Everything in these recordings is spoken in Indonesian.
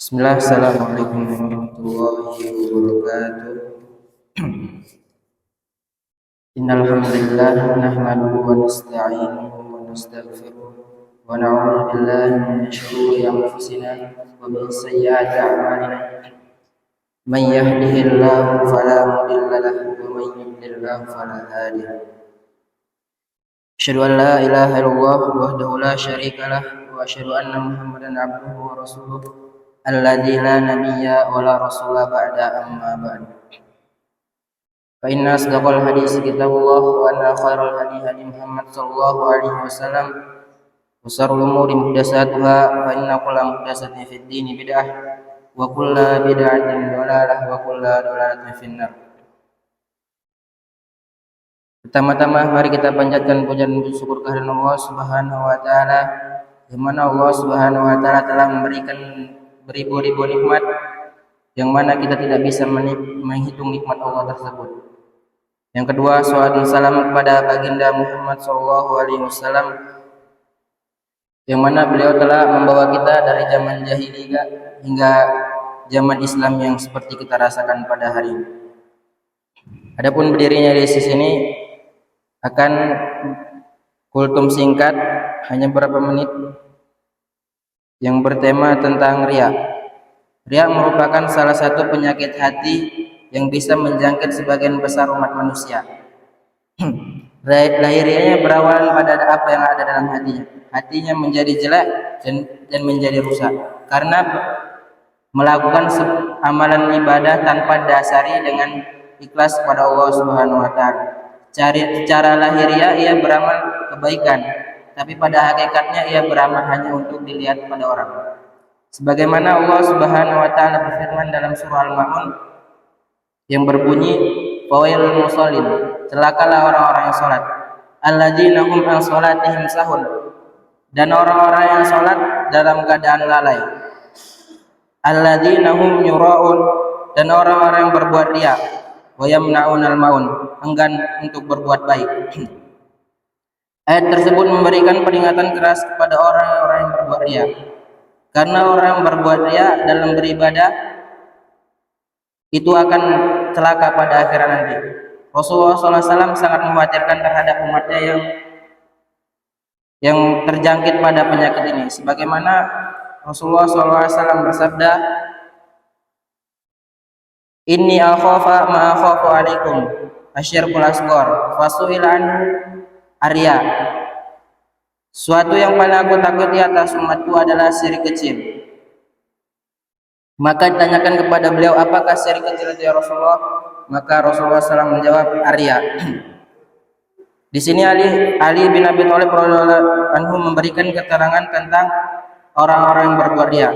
Bismillah, assalamualaikum warahmatullahi wabarakatuh. Innal hamdalillah nahmaduhu wa nasta'inuhu wa nastaghfiruh wa na'udzu billahi min shururi anfusina wa min sayyiati a'malina. Man yahdihillahu fala mudilla lahu wa man yudlil fala hadiya lahu. Asyhadu an la ilaha illallah wahdahu la syarika lah wa asyhadu anna Muhammadan abduhu wa rasuluh alladzi la nabiyya wa la rasula ba'da amma ba'd. Fa inna asdaqal hadits kitabullah wa anna khairal hadi Muhammad sallallahu alaihi wasallam wa sharrul umuri muhdatsatuha fa inna kulla muhdatsatin fid dini bid'ah wa kulla bid'atin dhalalah wa kulla dhalalatin finnar. Pertama-tama mari kita panjatkan puja dan syukur kehadirat Allah Subhanahu wa taala, di mana Allah Subhanahu wa taala telah memberikan beribu-ribu nikmat yang mana kita tidak bisa menghitung nikmat Allah tersebut. Yang kedua, salawat dan salam kepada baginda Muhammad sallallahu alaihi wasallam yang mana beliau telah membawa kita dari zaman jahiliyah hingga zaman Islam yang seperti kita rasakan pada hari ini. Adapun berdirinya di sini akan kultum singkat hanya beberapa menit yang bertema tentang riya. Riya merupakan salah satu penyakit hati yang bisa menjangkit sebagian besar umat manusia. Lahirianya berawalan pada apa yang ada dalam hatinya. Hatinya menjadi jelek dan menjadi rusak karena melakukan amalan ibadah tanpa dasari dengan ikhlas kepada Allah Subhanahu wa taala. Secara lahiriah ia beramal kebaikan, tapi pada hakikatnya ia beramal hanya untuk dilihat pada orang. Sebagaimana Allah Subhanahu wa taala berfirman dalam surah Al-Ma'un yang berbunyi, "Fawailul musallin," celakalah orang-orang yang salat, alladzina hum an salatihim sahun, dan orang-orang yang salat dalam keadaan lalai, alladzina hum yura'un, dan orang-orang yang berbuat riya, wa yamna'unal maun, enggan untuk berbuat baik. Ayat tersebut memberikan peringatan keras kepada orang-orang yang berbuat riya. Karena orang yang berbuat riya dalam beribadah itu akan celaka pada akhirat nanti. Rasulullah SAW sangat mengkhawatirkan terhadap umatnya yang terjangkit pada penyakit ini. Sebagaimana Rasulullah SAW bersabda, "Inni akhafa ma akhafu alaikum asyirkul asghar fasu'ila anhu arya." Suatu yang paling aku takuti atas umatku adalah syirik kecil. Maka ditanyakan kepada beliau, apakah syirik kecil itu ya Rasulullah? Maka Rasulullah SAW menjawab, arya. Di sini Ali bin Abi Thalib radhiyallahu anhu memberikan keterangan tentang orang-orang yang berbuat riya.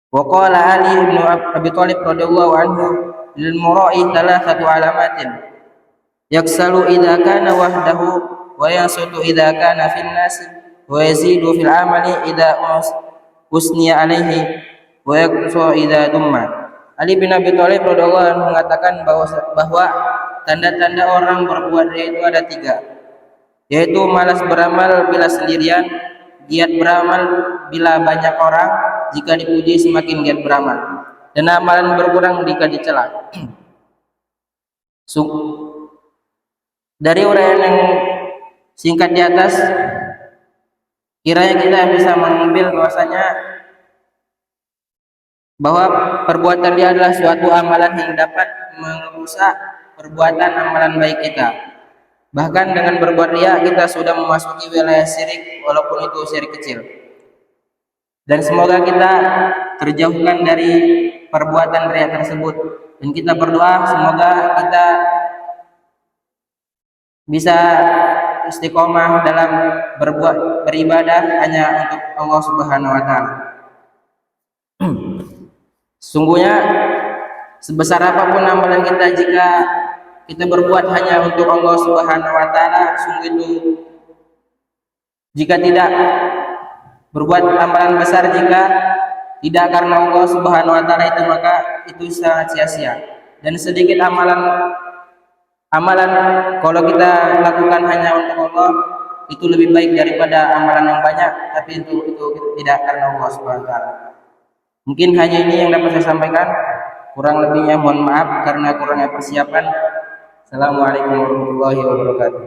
Wa qala Ali bin Abi Thalib radhiyallahu anhu, lil mura'i thalathatu alamatin yaksalu idza kana wahdahu wa yasutu idza kana fil nas wa yazidu fil amali idza usniya alaihi wa yaqsu idza dumma. Ali bin Abi Thalib radhiyallahu anhu mengatakan bahwa tanda-tanda orang berbuat riya itu ada 3, yaitu malas beramal bila sendirian, giat beramal bila banyak orang, jika dipuji semakin giat beramal, dan amalan berkurang jika dicela. Dari uraian yang singkat di atas, kiranya kita bisa mengambil bahwasanya bahwa perbuatan dia adalah suatu amalan yang dapat merusak perbuatan amalan baik kita. Bahkan dengan berbuat riya kita sudah memasuki wilayah syirik, walaupun itu syirik kecil. Dan semoga kita terjauhkan dari perbuatan riya tersebut, dan kita berdoa semoga kita bisa istiqomah dalam beribadah hanya untuk Allah Subhanahu wa taala. Sungguhnya sebesar apapun amalan kita, jika kita berbuat hanya untuk Allah Subhanahu wa taala, sungguh itu jika tidak berbuat amalan besar, jika tidak karena Allah Subhanahu wa taala itu, maka itu sangat sia-sia. Dan sedikit amalan kalau kita lakukan hanya untuk Allah, itu lebih baik daripada amalan yang banyak, tapi itu tidak karena Allah Subhanahu wa taala. Mungkin hanya ini yang dapat saya sampaikan. Kurang lebihnya mohon maaf karena kurangnya persiapan. Assalamualaikum warahmatullahi wabarakatuh.